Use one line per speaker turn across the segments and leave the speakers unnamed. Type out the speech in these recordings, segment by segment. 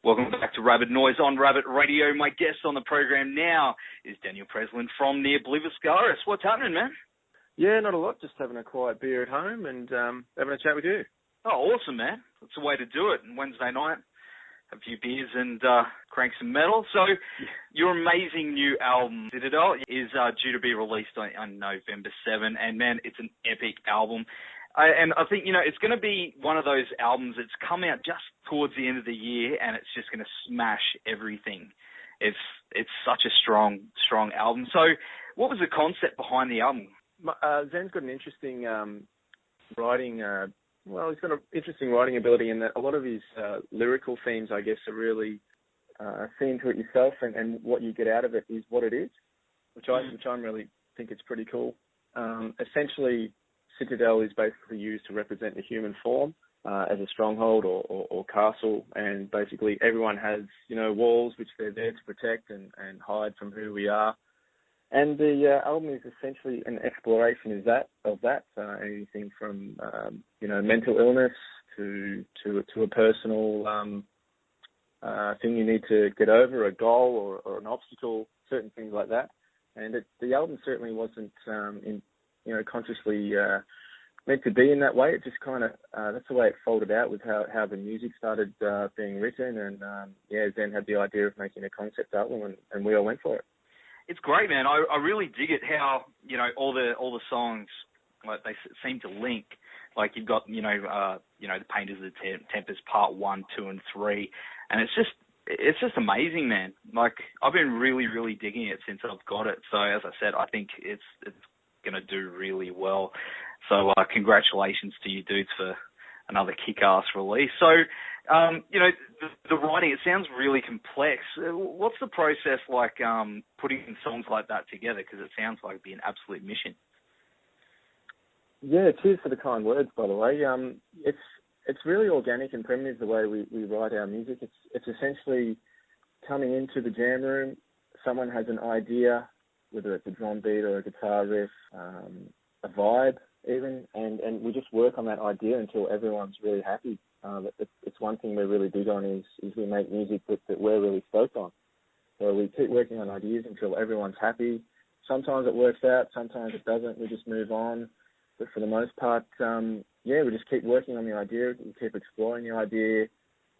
Welcome back to Rabid Noise on Rabid Radio. My guest on the program now is Daniel Presland from Ne Obliviscaris. What's happening, man?
Yeah, not a lot. Just having a quiet beer at home and having a chat with you.
Oh, awesome, man. That's the way to do it. And Wednesday night, have a few beers and crank some metal. So your amazing new album, Citadel, is due to be released on November 7. And, man, it's an epic album. And I think, it's going to be one of those albums that's come out just towards the end of the year, and it's just going to smash everything. It's such a strong album. So what was the concept behind the album?
Zen's got an interesting writing, he's got an interesting writing ability in that a lot of his lyrical themes, I guess, are really seen to it yourself, and what you get out of it is what it is, which I really think it's pretty cool. Essentially, Citadel is basically used to represent the human form as a stronghold or castle, and basically everyone has, walls which they're there to protect and hide from who we are. And the album is essentially an exploration of that, anything from mental illness to a personal thing you need to get over, a goal or an obstacle, certain things like that. And the album certainly wasn't consciously meant to be in that way. It just kind of, that's the way it folded out with how the music started being written. And, Zen had the idea of making a concept album, and we all went for it.
It's great, man. I really dig it how, all the songs, like, they seem to link. Like, you've got, the Painters of the Tempest Part 1, 2, and 3. And it's just amazing, man. Like, I've been really, really digging it since I've got it. So, as I said, I think it's going to do really well. So congratulations to you dudes for another kick-ass release. So, the writing, it sounds really complex. What's the process like putting songs like that together? Because it sounds like it'd be an absolute mission.
Yeah, cheers for the kind words, by the way. It's really organic and primitive the way we write our music. It's essentially coming into the jam room, someone has an idea, whether it's a drum beat or a guitar riff, a vibe even, and we just work on that idea until everyone's really happy. It's one thing we're really big on is we make music that we're really stoked on. So we keep working on ideas until everyone's happy. Sometimes it works out, sometimes it doesn't. We just move on. But for the most part, we just keep working on the idea. We keep exploring the idea.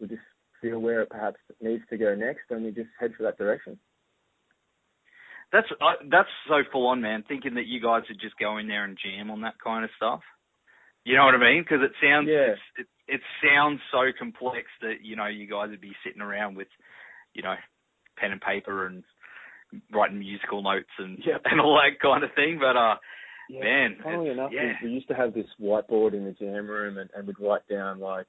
We just feel where it perhaps needs to go next, and we just head for that direction.
That's so full on, man. Thinking that you guys would just go in there and jam on that kind of stuff. You know what I mean? Because it sounds it sounds so complex that you guys would be sitting around with pen and paper and writing musical notes and all that kind of thing. But man,
funnily enough, we used to have this whiteboard in the jam room, and we'd write down like,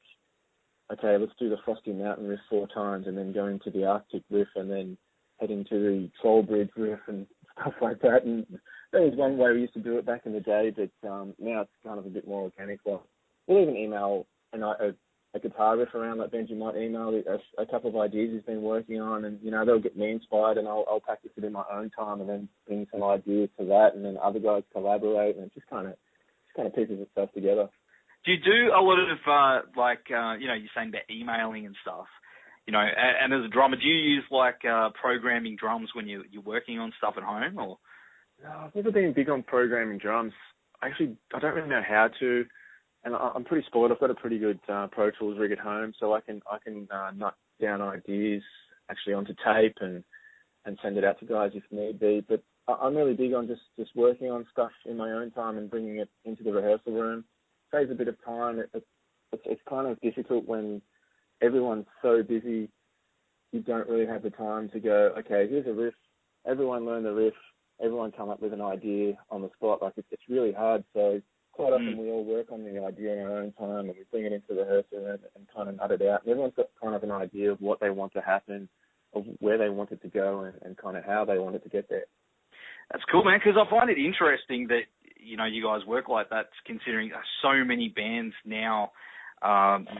okay, let's do the Frosty Mountain riff 4 times, and then go into the Arctic riff, and then heading to the Troll Bridge riff and stuff like that. And that was one way we used to do it back in the day, but now it's kind of a bit more organic. Well, we'll even email a guitar riff around, like Benji might email a couple of ideas he's been working on, and they'll get me inspired, and I'll practice it in my own time, and then bring some ideas to that, and then other guys collaborate, and it just kind of pieces itself together.
Do you do a lot of you're saying about emailing and stuff? And as a drummer, do you use programming drums when you're working on stuff at home, or?
No, I've never been big on programming drums. I don't really know how to, and I'm pretty spoiled. I've got a pretty good Pro Tools rig at home, so I can nut down ideas actually onto tape and send it out to guys if need be. But I'm really big on just working on stuff in my own time and bringing it into the rehearsal room. Saves a bit of time. It's kind of difficult when everyone's so busy, you don't really have the time to go, okay, here's a riff, everyone learn the riff, everyone come up with an idea on the spot. Like, it's really hard. So quite often we all work on the idea in our own time, and we bring it into the rehearsal and kind of nut it out. And everyone's got kind of an idea of what they want to happen, of where they want it to go, and kind of how they want it to get there.
That's cool, man, because I find it interesting that, you guys work like that, considering so many bands now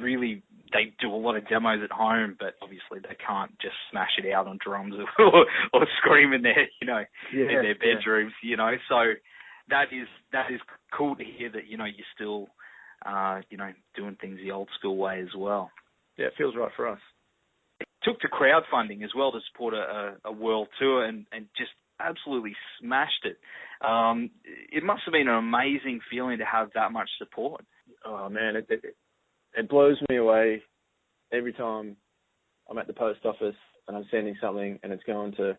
really, they do a lot of demos at home, but obviously they can't just smash it out on drums or scream in their, in their bedrooms, So that is cool to hear that, you're still, doing things the old school way as well.
Yeah, it feels right for us.
took to crowdfunding as well to support a world tour and just absolutely smashed it. It must have been an amazing feeling to have that much support.
Oh man, it blows me away every time I'm at the post office and I'm sending something and it's going to,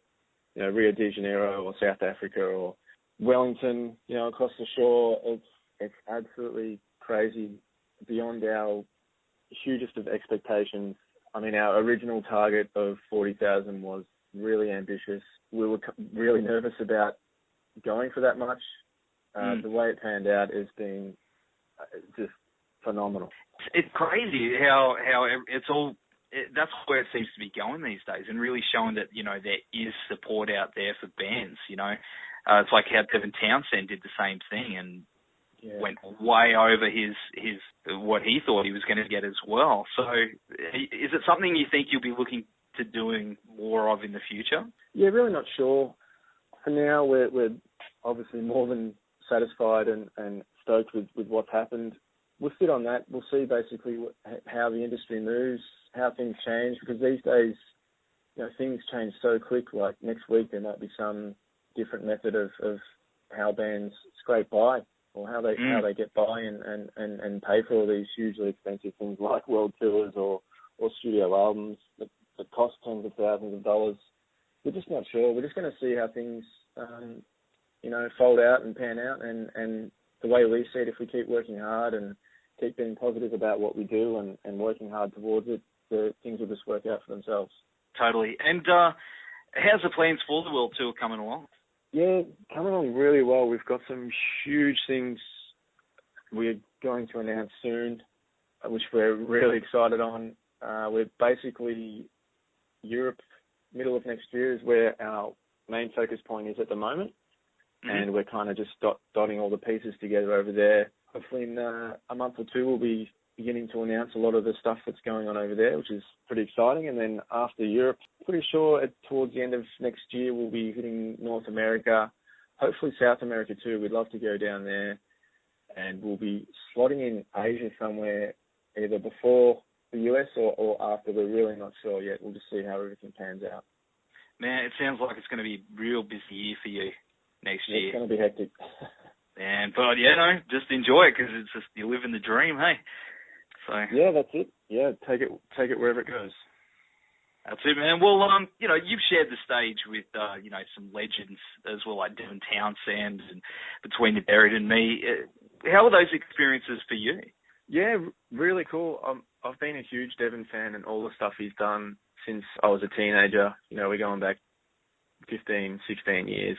Rio de Janeiro or South Africa or Wellington, across the shore. It's absolutely crazy, beyond our hugest of expectations. I mean, our original target of 40,000 was really ambitious. We were really nervous about going for that much. The way it panned out has been just phenomenal.
It's crazy how it's all. That's where it seems to be going these days, and really showing that there is support out there for bands. It's like how Devin Townsend did the same thing and went way over his what he thought he was going to get as well. So, is it something you think you'll be looking to doing more of in the future?
Yeah, really not sure. For now, we're obviously more than satisfied and stoked with what's happened. We'll sit on that. We'll see basically how the industry moves, how things change, because these days, things change so quick. Like next week, there might be some different method of how bands scrape by, or how they get by and pay for all these hugely expensive things like world tours or studio albums that cost tens of thousands of dollars. We're just not sure. We're just going to see how things, fold out and pan out. And the way we see it, if we keep working hard and keep being positive about what we do and working hard towards it, the things will just work out for themselves.
Totally. And how's the plans for the world tour coming along?
Yeah, coming along really well. We've got some huge things we're going to announce soon, which we're really excited on. We're basically Europe, middle of next year is where our main focus point is at the moment. And we're kind of just dotting all the pieces together over there. Hopefully in a month or two, we'll be beginning to announce a lot of the stuff that's going on over there, which is pretty exciting. And then after Europe, pretty sure towards the end of next year, we'll be hitting North America, hopefully South America too. We'd love to go down there. And we'll be slotting in Asia somewhere, either before the US or after. We're really not sure yet. We'll just see how everything pans out.
Man, it sounds like it's going to be a real busy year for you next year.
It's going to be hectic.
But just enjoy it, because it's just, you're living the dream, hey? So
yeah, that's it. Yeah, take it wherever it goes.
That's it, man. Well, you've shared the stage with, some legends as well, like Devin Townsend and Between the Buried and Me. How are those experiences for you? Yeah,
really cool. I've been a huge Devin fan, and all the stuff he's done since I was a teenager. We're going back 15, 16 years.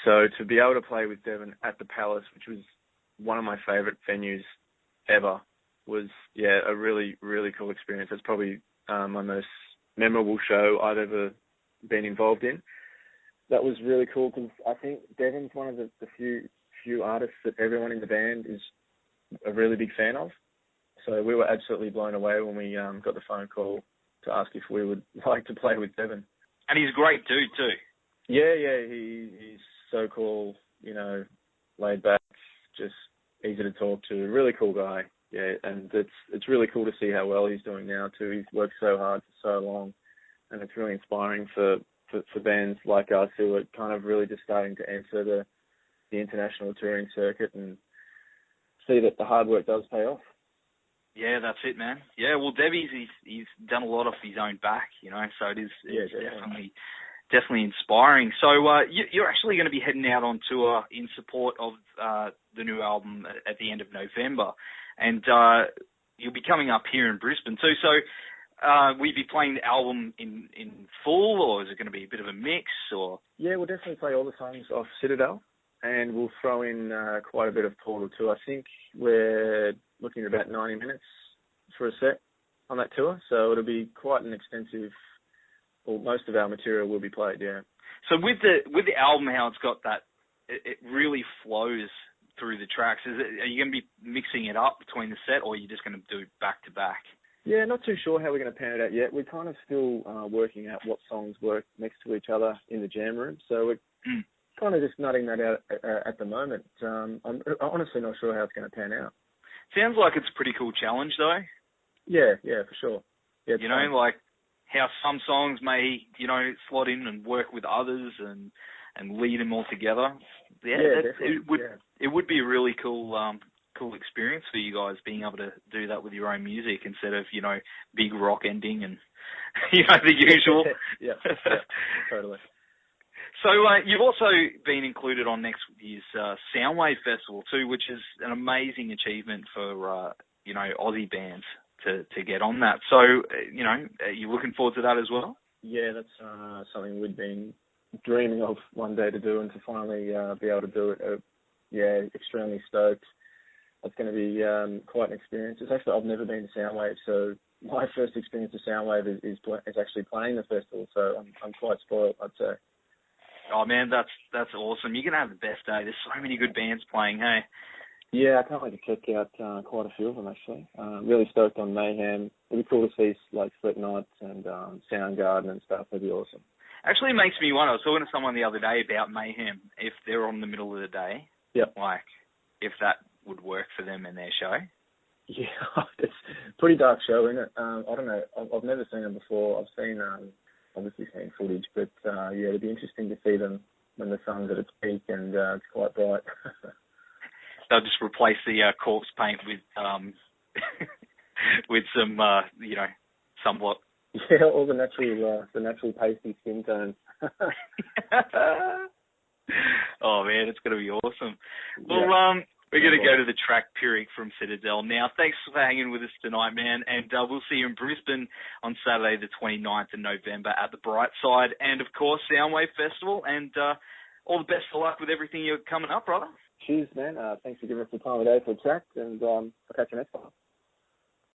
So to be able to play with Devin at the Palace, which was one of my favourite venues ever, was, a really, really cool experience. That's probably my most memorable show I've ever been involved in. That was really cool, because I think Devin's one of the few artists that everyone in the band is a really big fan of. So we were absolutely blown away when we got the phone call to ask if we would like to play with Devin.
And he's a great dude too.
Yeah, he's so cool, laid back, just easy to talk to, really cool guy. Yeah, and it's really cool to see how well he's doing now too. He's worked so hard for so long, and it's really inspiring for bands like us who are kind of really just starting to enter the international touring circuit and see that the hard work does pay off.
Yeah, that's it, man. Yeah, well, Debbie's he's done a lot off his own back, so it's definitely inspiring. So you're actually going to be heading out on tour in support of the new album at the end of November, and you'll be coming up here in Brisbane too. So will you be playing the album in full, or is it going to be a bit of a mix? Or
yeah, we'll definitely play all the songs off Citadel, and we'll throw in quite a bit of Portal too. I think we're looking at about 90 minutes for a set on that tour, so it'll be quite an extensive. Well, most of our material will be played, yeah.
So with the album, how it's got that, it really flows through the tracks. Are you going to be mixing it up between the set, or are you just going to do it back to back?
Yeah, not too sure how we're going to pan it out yet. We're kind of still working out what songs work next to each other in the jam room, so we're kind of just nutting that out at the moment. I'm honestly not sure how it's going to pan out.
Sounds like it's a pretty cool challenge, though.
Yeah, for sure. Yeah,
like how some songs may, slot in and work with others and lead them all together. It would be a really cool experience for you guys, being able to do that with your own music instead of, big rock ending and, the usual.
yeah, totally.
So you've also been included on next year's Soundwave Festival too, which is an amazing achievement for, Aussie bands to get on that. So, are you looking forward to that as well?
Yeah, that's something we've been dreaming of one day to do, and to finally be able to do it. Extremely stoked. It's going to be quite an experience. It's actually, I've never been to Soundwave, so my first experience of Soundwave is actually playing the festival. So I'm quite spoiled, I'd say.
Oh man, that's awesome. You're gonna have the best day. There's so many good bands playing. Hey.
Yeah, I can't wait to check out quite a few of them actually. Really stoked on Mayhem. It'd be cool to see like Slipknot and Soundgarden and stuff. That'd be awesome.
Actually, it makes me wonder. I was talking to someone the other day about Mayhem. If they're on the middle of the day, like if that would work for them in their show.
Yeah, it's a pretty dark show, isn't it? I don't know. I've never seen them before. I've seen obviously seen footage, but it'd be interesting to see them when the sun's at its peak and it's quite bright.
They'll just replace the corpse paint with with some, somewhat.
Yeah, all the natural pasty skin tone.
Oh man, it's going to be awesome. Well, we're going to go to the track Pyrrhic from Citadel now. Thanks for hanging with us tonight, man. And we'll see you in Brisbane on Saturday the 29th of November at the Bright Side. And, of course, Soundwave Festival. And all the best of luck with everything you're coming up, brother.
Cheers, man. Thanks for giving us the time of day for a chat. And I'll catch you next time.